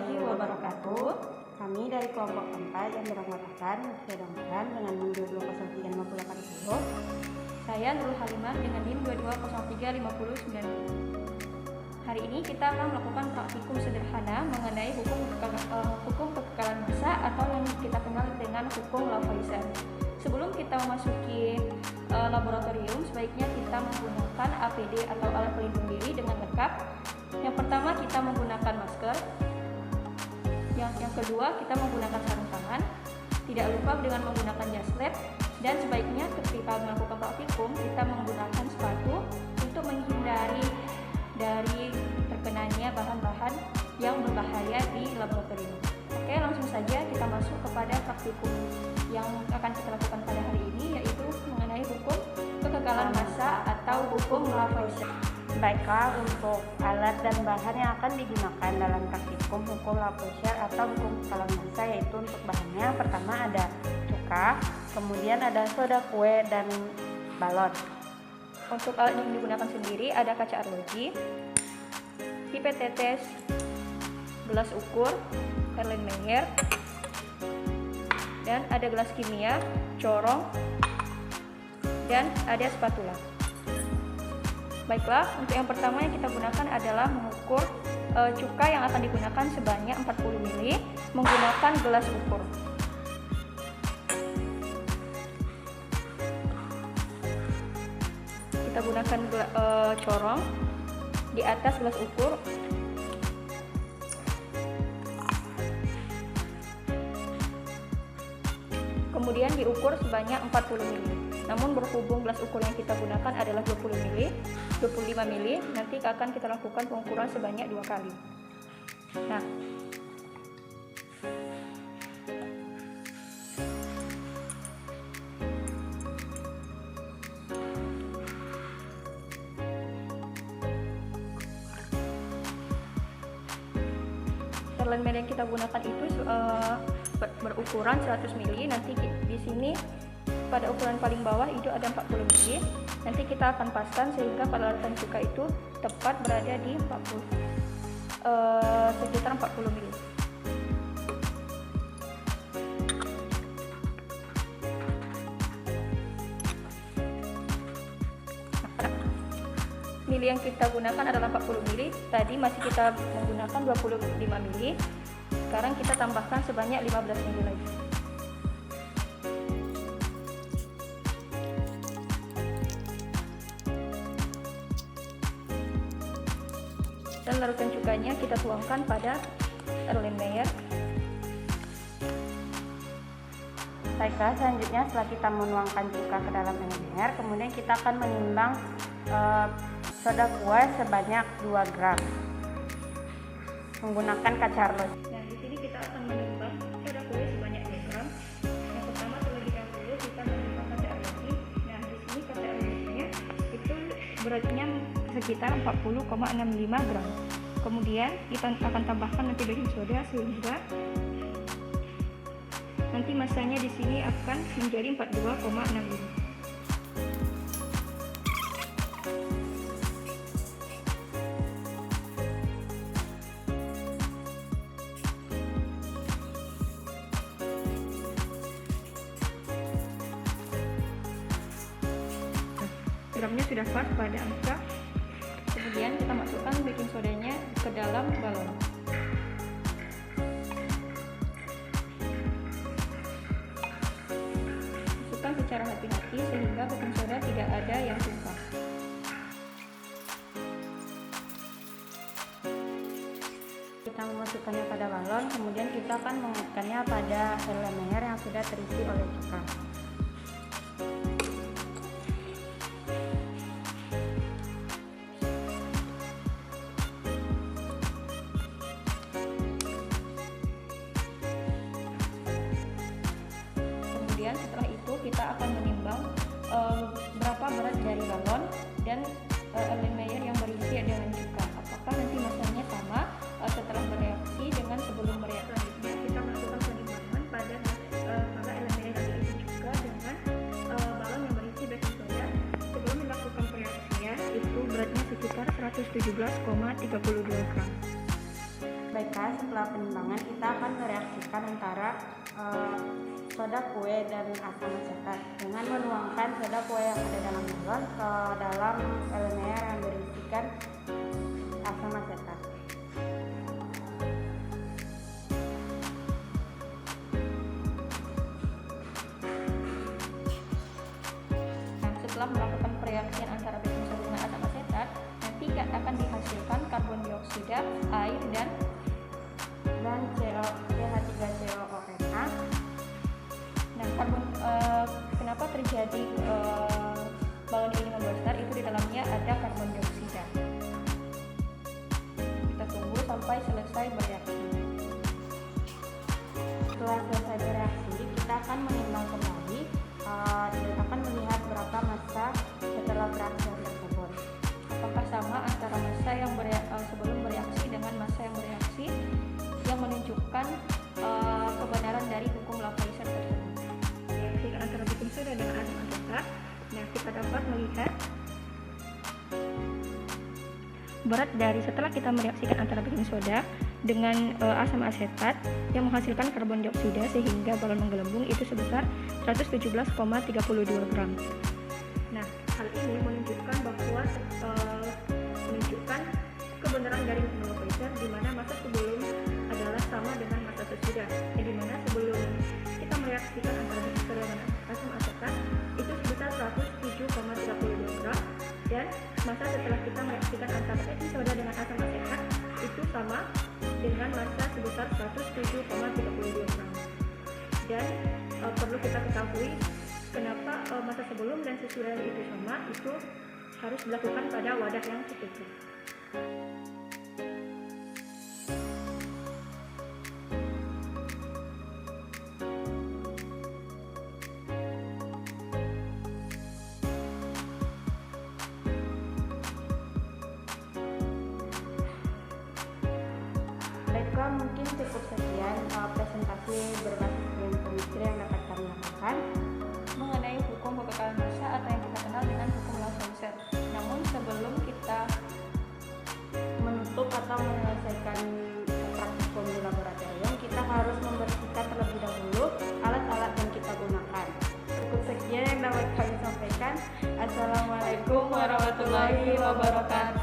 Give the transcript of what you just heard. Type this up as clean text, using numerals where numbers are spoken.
warahmatullahi wabarakatuh. Kami dari kelompok 4 yang beranggotakan Masjid Dongkran dengan NIM 22035810. Saya Nurul Halimah dengan NIM 220359. Hari ini kita akan melakukan praktikum sederhana mengenai hukum kekekalan massa atau yang kita kenal dengan hukum Lavoisier. Sebelum kita memasuki laboratorium, sebaiknya kita menggunakan APD atau alat pelindung diri dengan lengkap. Yang pertama, kita menggunakan masker. Yang kedua, kita menggunakan sarung tangan. Tidak lupa dengan menggunakan jas lab. Dan sebaiknya ketika melakukan praktikum, kita menggunakan sepatu untuk menghindari dari terkenanya bahan-bahan yang berbahaya di laboratorium. Oke, langsung saja kita masuk kepada praktikum yang akan kita lakukan pada hari ini, yaitu mengenai hukum kekekalan massa atau hukum Lavoisier. Baiklah, untuk alat dan bahan yang akan digunakan dalam praktikum hukum Lavoisier atau hukum kekekalan massa, yaitu untuk bahannya pertama ada cuka, kemudian ada soda kue dan balon. Untuk alat yang digunakan sendiri ada kaca arloji, pipet tetes, gelas ukur, Erlenmeyer, dan ada gelas kimia, corong, dan ada spatula. Baiklah, untuk yang pertama yang kita gunakan adalah mengukur cuka yang akan digunakan sebanyak 40 ml menggunakan gelas ukur. Kita gunakan corong di atas gelas ukur. Kemudian diukur sebanyak 40 ml. Namun berhubung gelas ukur yang kita gunakan adalah 20 ml, 25 ml, nanti akan kita lakukan pengukuran sebanyak 2 kali. Nah, Erlenmeyer yang kita gunakan itu berukuran 100 ml. Nanti di sini pada ukuran paling bawah itu ada 40 ml. Nanti kita akan paskan sehingga kelaratan cuka itu tepat berada di sekitar 40 ml. Mili yang kita gunakan adalah 40 ml. Tadi masih kita menggunakan 25 ml. Sekarang kita tambahkan sebanyak 15 ml lagi. Dan larutan cukanya kita tuangkan pada Erlenmeyer. Baiklah, selanjutnya setelah kita menuangkan cuka ke dalam Erlenmeyer, kemudian kita akan menimbang soda kue sebanyak 2 gram menggunakan kaca arloji. Nah, di sini kita akan menimbang soda kue sebanyak 2 gram. Yang pertama, terlebih dahulu kita menimbang kaca arloji. Nah, di sini kaca arlojinya itu beratnya sekitar 40,65 gram. Kemudian kita akan tambahkan nanti baking soda sehingga nanti massanya di sini akan menjadi 42,65. Gramnya sudah pas pada angka. Kemudian kita masukkan baking sodanya ke dalam balon. Masukkan secara hati-hati sehingga baking soda tidak ada yang tumpah. Kita memasukkannya pada balon, kemudian kita akan mengaitkannya pada Erlenmeyer yang sudah terisi oleh cuka. Setelah itu kita akan menimbang berapa berat dari balon dan Erlenmeyer yang berisi dengan cuka. Apakah nanti massanya sama setelah bereaksi dengan sebelum bereaksi. Selanjutnya kita melakukan penimbangan pada Erlenmeyer yang berisi cuka dengan balon yang berisi baking soda. Sebelum dilakukan pereaksian itu beratnya sekitar 117,32 gram. sampaikan, setelah penimbangan kita akan mereaksikan antara soda kue dan asam asetat dengan menuangkan soda kue yang ada dalam galon ke dalam elemen yang berisikan asam asetat. Nah, setelah melakukan pereaksian antara baking soda dengan asam asetat, nanti akan dihasilkan karbon dioksida, air, dan CH3COONA. Nah, kenapa terjadi balon ini membesar? Itu di dalamnya ada karbon dioksida. Kita tunggu sampai selesai bereaksi. Setelah selesai bereaksi, kita akan menimbang kembali dan akan melihat berapa massa setelah pereaksian tersebut. Apakah sama antara massa yang sebelum bereaksi dengan massa yang bereaksi, yang menunjukkan kebenaran dari hukum Lavoisier tersebut. Reaksi antara baking soda dengan asam asetat. Nah, kita dapat melihat berat dari setelah kita mereaksikan antara baking soda dengan asam asetat yang menghasilkan karbon dioksida sehingga balon menggelembung itu sebesar 117,32 gram. Nah, hal ini menunjukkan bahwa menunjukkan kebenaran dari hukum Lavoisier, di mana massa sebelum adalah sama dengan massa sesudah. Di mana sebelum kita mereaksikan antara baking soda dengan asam asetat itu sebesar 107,32 gram, dan massa setelah kita mereaksikan antara baking soda dengan asam asetat itu sama dengan massa sebesar 107,32 gram. Dan perlu kita ketahui kenapa massa sebelum dan sesudah itu sama, itu harus dilakukan pada wadah yang tertutup. Baiklah, mungkin cukup sekian presentasi berbasis biochemistry yang dapat kami lakukan Mengenai hukum kekekalan massa atau yang kita kenal dengan hukum Lavoisier. Namun sebelum kita menutup atau menyelesaikan praktikum di laboratorium, kita harus membersihkan terlebih dahulu alat-alat yang kita gunakan. Cukup sekian yang dapat kami sampaikan. Assalamualaikum warahmatullahi wabarakatuh.